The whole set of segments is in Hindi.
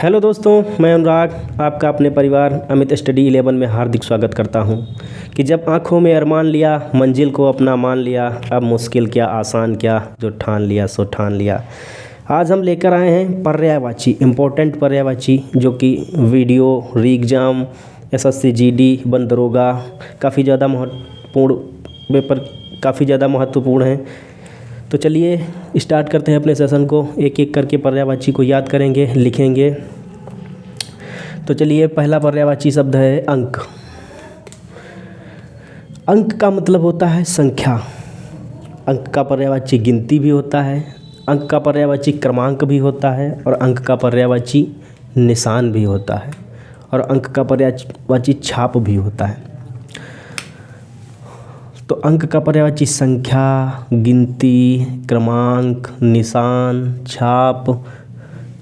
हेलो दोस्तों, मैं अनुराग आपका अपने परिवार अमित स्टडी 11 में हार्दिक स्वागत करता हूं कि जब आंखों में अरमान लिया, मंजिल को अपना मान लिया, अब मुश्किल क्या आसान क्या, जो ठान लिया सो ठान लिया। आज हम लेकर आए हैं पर्यायवाची, इम्पोर्टेंट पर्यायवाची, जो कि वीडियो, री एग्ज़ाम, एसएससी जीडी, वन दरोगा काफ़ी ज़्यादा महत्वपूर्ण पेपर काफ़ी ज़्यादा महत्वपूर्ण है। तो चलिए स्टार्ट करते हैं अपने सेशन को। एक एक करके पर्यायवाची को याद करेंगे, लिखेंगे। तो चलिए, पहला पर्यायवाची शब्द है अंक। अंक का मतलब होता है संख्या। अंक का पर्यायवाची गिनती भी होता है, अंक का पर्यायवाची क्रमांक भी होता है, और अंक का पर्यायवाची निशान भी होता है, और अंक का पर्यायवाची छाप भी होता है। तो अंक का पर्यायवाची संख्या, गिनती, क्रमांक, निशान, छाप,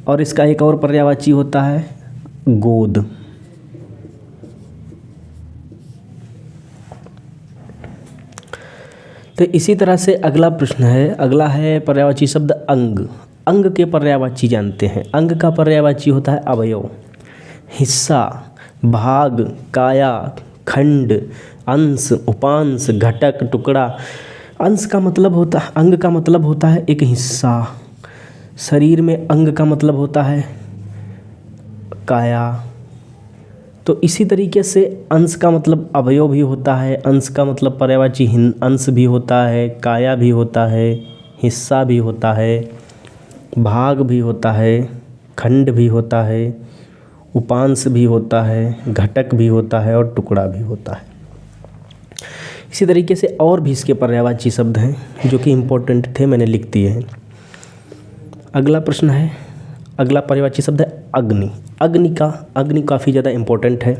और इसका एक और पर्यायवाची होता है गोद। तो इसी तरह से अगला प्रश्न है, अगला है पर्यायवाची शब्द अंग। अंग के पर्यायवाची जानते हैं। अंग का पर्यायवाची होता है अवयव, हिस्सा, भाग, काया, खंड, अंश, उपांश, घटक, टुकड़ा। अंश का मतलब होता है, अंग का मतलब होता है एक हिस्सा। शरीर में अंग का मतलब होता है काया। तो इसी तरीके से अंश का मतलब अवयव भी होता है, अंश का मतलब पर्यायवाची अंश भी होता है, काया भी होता है, हिस्सा भी होता है, भाग भी होता है, खंड भी होता है, उपांश भी होता है, घटक भी होता है, और टुकड़ा भी होता है। इसी तरीके से और भी इसके पर्यायवाची शब्द हैं जो कि इम्पोर्टेंट थे, मैंने लिख दिए हैं। अगला प्रश्न है, अगला पर्यायवाची शब्द है अग्नि। अग्नि काफ़ी ज़्यादा इम्पोर्टेंट है।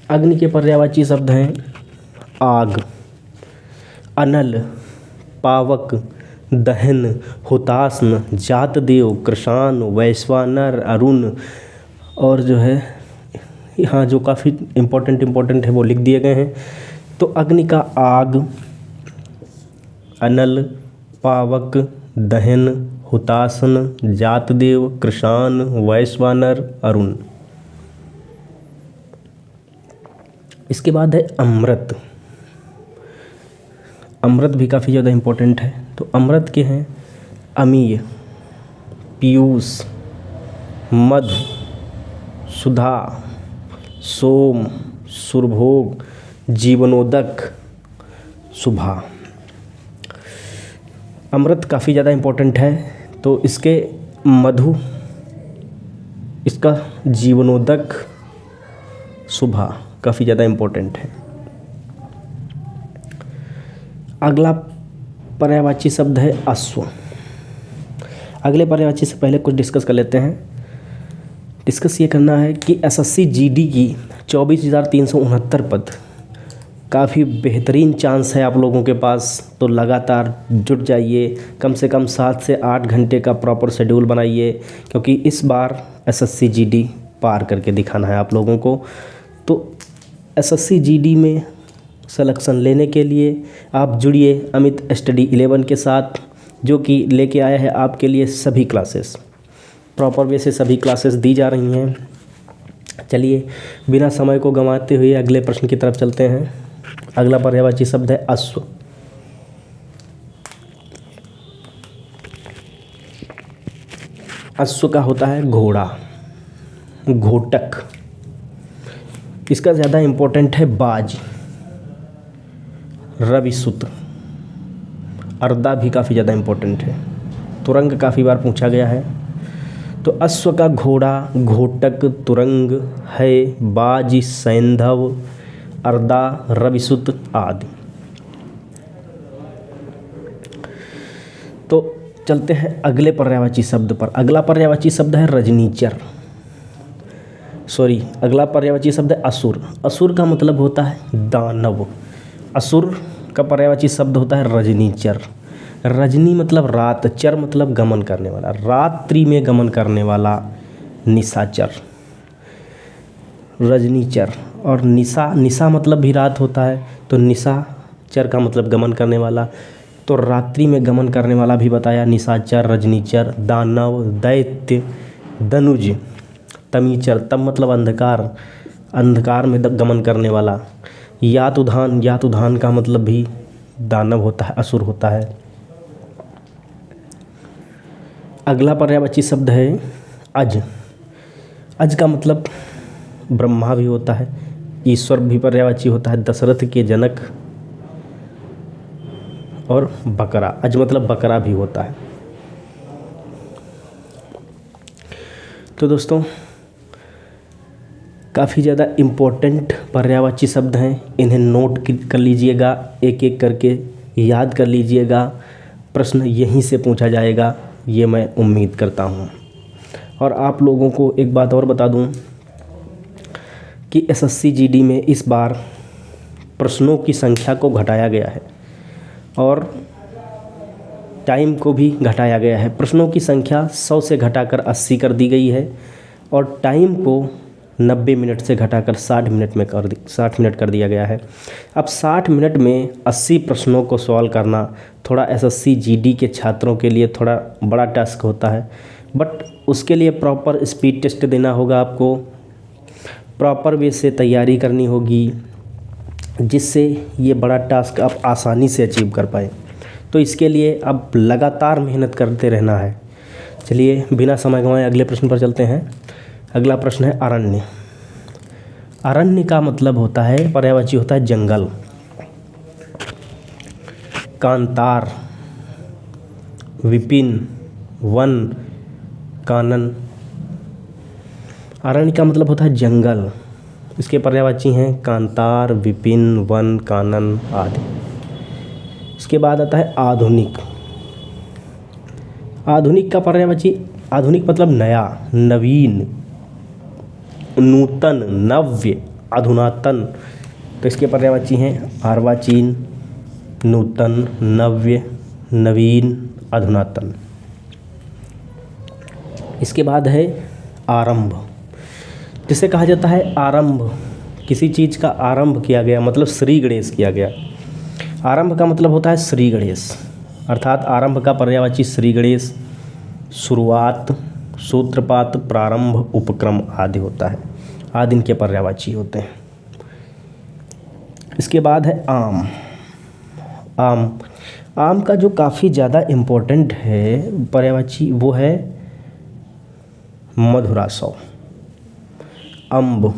अग्नि के पर्यायवाची शब्द हैं आग, अनल, पावक, दहन, हुतात्म, जातदेव, कृशान, वैश्वानर, अरुण, और जो है यहाँ जो काफ़ी इम्पोर्टेंट है वो लिख दिए गए हैं। तो अग्नि का आग, अनल, पावक, दहन, हुतासन, जातदेव, कृशान, वैश्वानर, अरुण। इसके बाद है अमृत। अमृत भी काफ़ी ज़्यादा इम्पोर्टेंट है। तो अमृत के हैं अमीय, पीयूष, मधु, सुधा, सोम, सुरभोग, जीवनोदक, सुभा। अमृत काफ़ी ज़्यादा इम्पोर्टेंट है। तो इसके मधु, इसका जीवनोदक, सुभा काफ़ी ज़्यादा इम्पोर्टेंट है। अगला पर्यायवाची शब्द है अश्व। अगले पर्यायवाची से पहले कुछ डिस्कस कर लेते हैं। डिस्कस ये करना है कि एसएससी जीडी की 24,369 पद, काफ़ी बेहतरीन चांस है आप लोगों के पास। तो लगातार जुट जाइए, कम से कम 7 से 8 घंटे का प्रॉपर शेड्यूल बनाइए, क्योंकि इस बार एसएससी जीडी पार करके दिखाना है आप लोगों को। तो एसएससी जीडी में सिलेक्शन लेने के लिए आप जुड़िए अमित स्टडी 11 के साथ, जो कि लेके आया है आपके लिए सभी क्लासेस। प्रॉपर वे से सभी क्लासेस दी जा रही हैं। चलिए, बिना समय को गंवाते हुए अगले प्रश्न की तरफ चलते हैं। अगला पर्यायवाची शब्द है अश्व। अश्व का होता है घोड़ा, घोटक। इसका ज़्यादा इम्पोर्टेंट है बाज, रविसुत। अर्दा भी काफ़ी ज़्यादा इम्पोर्टेंट है। तुरंग काफ़ी बार पूछा गया है। तो अश्व का घोड़ा, घोटक, तुरंग है, बाज, सैंधव, अर्दा, रविसुत आदि। तो चलते हैं अगले पर्यायवाची शब्द पर। अगला पर्यायवाची शब्द है रजनीचर। अगला पर्यायवाची शब्द है असुर। असुर का मतलब होता है दानव। असुर का पर्यायवाची शब्द होता है रजनीचर। रजनी मतलब रात, चर मतलब गमन करने वाला, रात्रि में गमन करने वाला निशाचर, रजनीचर। और निशा मतलब भी रात होता है, तो निशाचर का मतलब गमन करने वाला। तो रात्रि में गमन करने वाला भी बताया, निशाचर, रजनीचर, दानव, दैत्य, दनुज, तमीचर, तम मतलब अंधकार, अंधकार में गमन करने वाला, यातुधान, यातुधान का मतलब भी दानव होता है, असुर होता है। अगला पर्यायवाची शब्द है अज। अज का मतलब ब्रह्मा भी होता है, ईश्वर भी पर्यायवाची होता है, दशरथ के जनक, और बकरा, अज मतलब बकरा भी होता है। तो दोस्तों काफ़ी ज़्यादा इम्पोर्टेंट पर्यायवाची शब्द हैं, इन्हें नोट कर लीजिएगा, एक एक करके याद कर लीजिएगा, प्रश्न यहीं से पूछा जाएगा, ये मैं उम्मीद करता हूँ। और आप लोगों को एक बात और बता दूँ कि एसएससी जीडी में इस बार प्रश्नों की संख्या को घटाया गया है और टाइम को भी घटाया गया है। प्रश्नों की संख्या 100 से घटाकर 80 कर दी गई है और टाइम को 90 मिनट से घटाकर 60 मिनट कर दिया गया है। अब 60 मिनट में 80 प्रश्नों को सॉल्व करना थोड़ा एसएससी जीडी के छात्रों के लिए थोड़ा बड़ा टास्क होता है, बट उसके लिए प्रॉपर स्पीड टेस्ट देना होगा, आपको प्रॉपर वे से तैयारी करनी होगी, जिससे ये बड़ा टास्क आप आसानी से अचीव कर पाएँ। तो इसके लिए अब लगातार मेहनत करते रहना है। चलिए बिना समय गंवाए अगले प्रश्न पर चलते हैं। अगला प्रश्न है अरण्य। अरण्य का मतलब होता है, पर्यायवाची होता है जंगल, कांतार, विपिन, वन, कानन। अरण्य का मतलब होता है जंगल, इसके पर्यायवाची हैं कांतार, विपिन, वन, कानन आदि। इसके बाद आता है आधुनिक। आधुनिक का पर्यायवाची, आधुनिक मतलब नया, नवीन, नूतन, नव्य, अधुनातन। तो इसके पर्यायवाची हैं अर्वाचीन, नूतन, नव्य, नवीन, अधुनातन। इसके बाद है आरंभ, जिसे कहा जाता है आरंभ, किसी चीज़ का आरंभ किया गया, मतलब श्री गणेश किया गया। आरंभ का मतलब होता है श्री गणेश, अर्थात आरंभ का पर्यायवाची श्री गणेश, शुरुआत, सूत्रपात, प्रारंभ, उपक्रम आदि होता है, आदि इनके पर्यायवाची होते हैं। इसके बाद है आम। आम, आम का जो काफ़ी ज़्यादा इम्पोर्टेंट है पर्यायवाची वो है मधुरासव, अम्ब।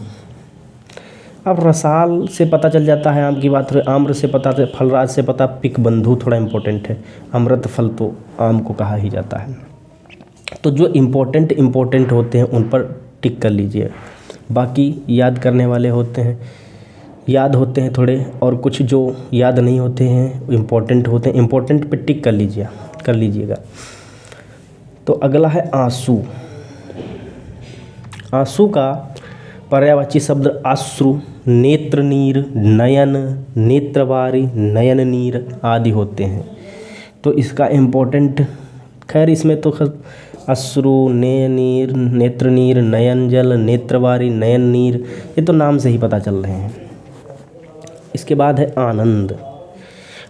अब रसाल से पता चल जाता है आम की बात, आम्र से पता, फलराज से पता, पिक बंधु थोड़ा इम्पोर्टेंट है, अमृत फल तो आम को कहा ही जाता है। तो जो इम्पोर्टेंट होते हैं उन पर टिक कर लीजिए, बाकी याद करने वाले होते हैं, याद होते हैं थोड़े, और कुछ जो याद नहीं होते हैं इम्पोर्टेंट होते हैं, इम्पोर्टेंट पे टिक कर लीजिएगा। तो अगला है आंसू। आंसू का पर्यायवाची शब्द अश्रु, नेत्र नीर, नयन, नेत्रवारी, नयन नीर आदि होते हैं। तो इसका इम्पोर्टेंट, खैर इसमें तो अश्रु, नीर, नेत्र नीर, नयन जल, नेत्रवारी, नयन नीर, ये तो नाम से ही पता चल रहे हैं। इसके बाद है आनंद।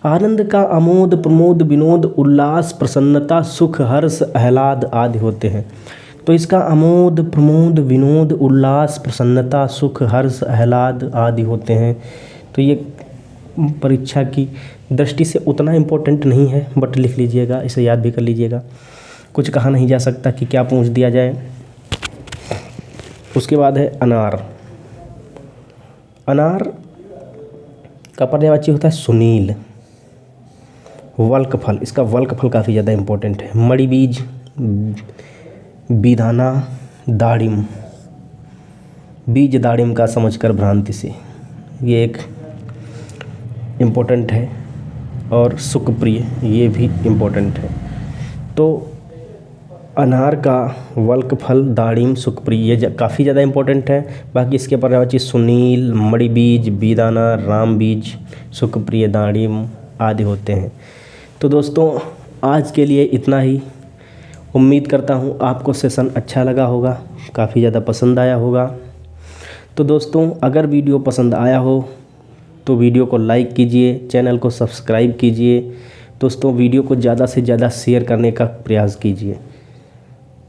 आनंद का आमोद, प्रमोद, विनोद, उल्लास, प्रसन्नता, सुख, हर्ष, आह्लाद आदि होते हैं। तो इसका आमोद, प्रमोद, विनोद, उल्लास, प्रसन्नता, सुख, हर्ष, आह्लाद आदि होते हैं। तो ये परीक्षा की दृष्टि से उतना इम्पोर्टेंट नहीं है, बट लिख लीजिएगा, इसे याद भी कर लीजिएगा, कुछ कहा नहीं जा सकता कि क्या पूछ दिया जाए। उसके बाद है अनार। अनार का पर्यायवाची होता है सुनील, वल्क फल, इसका वल्क फल काफ़ी ज़्यादा इम्पोर्टेंट है। मणि बीज, बीदाना, दाड़िम, बीज दाड़िम का समझकर भ्रांति से, ये एक इम्पोर्टेंट है। और सुखप्रिय, ये भी इम्पोर्टेंट है। तो अनार का वल्क फल, दाड़िम, सुखप्रिय, ये काफ़ी ज़्यादा इम्पोर्टेंट है। बाकी इसके पर्यायवाची सुनील, मणि बीज, बीदाना, राम बीज, सुखप्रिय, दाड़िम आदि होते हैं। तो दोस्तों आज के लिए इतना ही। उम्मीद करता हूँ आपको सेशन अच्छा लगा होगा, काफ़ी ज़्यादा पसंद आया होगा। तो दोस्तों अगर वीडियो पसंद आया हो तो वीडियो को लाइक कीजिए, चैनल को सब्सक्राइब कीजिए। दोस्तों वीडियो को ज़्यादा से ज़्यादा शेयर करने का प्रयास कीजिए।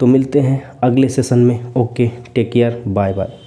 तो मिलते हैं अगले सेशन में। Okay, take care, bye bye.